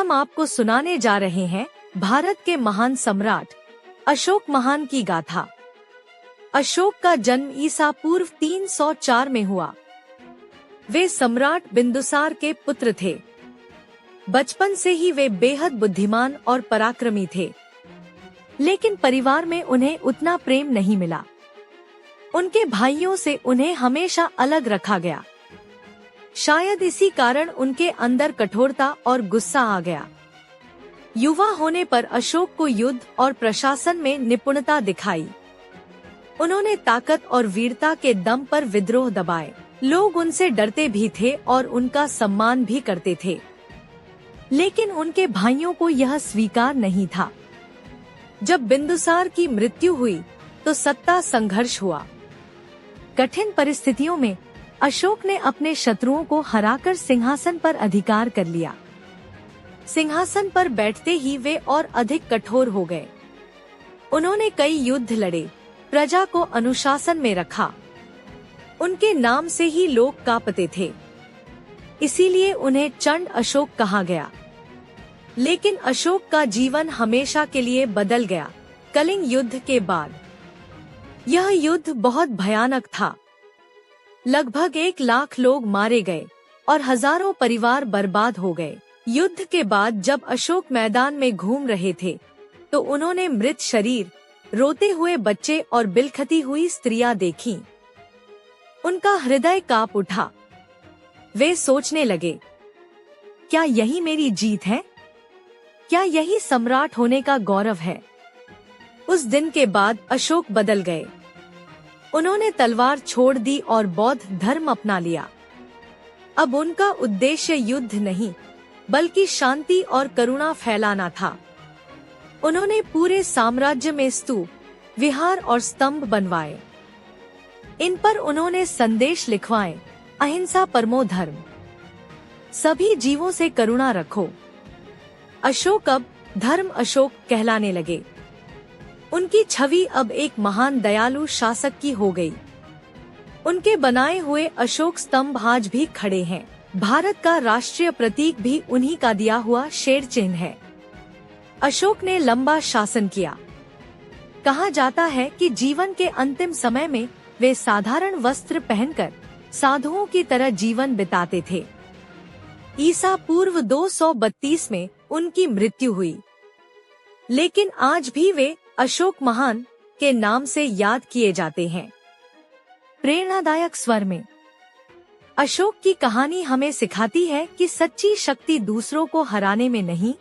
हम आपको सुनाने जा रहे हैं भारत के महान सम्राट अशोक महान की गाथा। अशोक का जन्म ईसा पूर्व 304 में हुआ। वे सम्राट बिंदुसार के पुत्र थे। बचपन से ही वे बेहद बुद्धिमान और पराक्रमी थे, लेकिन परिवार में उन्हें उतना प्रेम नहीं मिला। उनके भाइयों से उन्हें हमेशा अलग रखा गया। शायद इसी कारण उनके अंदर कठोरता और गुस्सा आ गया। युवा होने पर अशोक को युद्ध और प्रशासन में निपुणता दिखाई। उन्होंने ताकत और वीरता के दम पर विद्रोह दबाए। लोग उनसे डरते भी थे और उनका सम्मान भी करते थे, लेकिन उनके भाइयों को यह स्वीकार नहीं था। जब बिंदुसार की मृत्यु हुई तो सत्ता संघर्ष हुआ। कठिन परिस्थितियों में अशोक ने अपने शत्रुओं को हराकर सिंहासन पर अधिकार कर लिया। सिंहासन पर बैठते ही वे और अधिक कठोर हो गए। उन्होंने कई युद्ध लड़े, प्रजा को अनुशासन में रखा। उनके नाम से ही लोग कांपते थे, इसीलिए उन्हें चंड अशोक कहा गया। लेकिन अशोक का जीवन हमेशा के लिए बदल गया। कलिंग युद्ध के बाद यह युद्ध बहुत भयानक था। लगभग 1 लाख लोग मारे गए और हजारों परिवार बर्बाद हो गए। युद्ध के बाद जब अशोक मैदान में घूम रहे थे तो उन्होंने मृत शरीर, रोते हुए बच्चे और बिलखती हुई स्त्रियां देखीं। उनका हृदय कांप उठा। वे सोचने लगे, क्या यही मेरी जीत है? क्या यही सम्राट होने का गौरव है? उस दिन के बाद अशोक बदल गए। उन्होंने तलवार छोड़ दी और बौद्ध धर्म अपना लिया। अब उनका उद्देश्य युद्ध नहीं, बल्कि शांति और करुणा फैलाना था। उन्होंने पूरे साम्राज्य में स्तूप, विहार और स्तंभ बनवाए। इन पर उन्होंने संदेश लिखवाए, अहिंसा परमो धर्म, सभी जीवों से करुणा रखो। अशोक अब धर्म अशोक कहलाने लगे। उनकी छवि अब एक महान दयालु शासक की हो गई। उनके बनाए हुए अशोक स्तंभ आज भी खड़े हैं। भारत का राष्ट्रीय प्रतीक भी उन्हीं का दिया हुआ शेर चिन्ह है। अशोक ने लंबा शासन किया। कहा जाता है कि जीवन के अंतिम समय में वे साधारण वस्त्र पहनकर साधुओं की तरह जीवन बिताते थे। ईसा पूर्व 232 में उनकी मृत्यु हुई, लेकिन आज भी वे अशोक महान के नाम से याद किए जाते हैं। प्रेरणादायक स्वर में अशोक की कहानी हमें सिखाती है कि सच्ची शक्ति दूसरों को हराने में नहीं,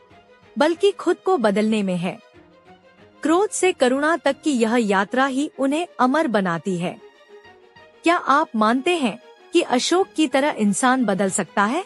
बल्कि खुद को बदलने में है। क्रोध से करुणा तक की यह यात्रा ही उन्हें अमर बनाती है। क्या आप मानते हैं कि अशोक की तरह इंसान बदल सकता है?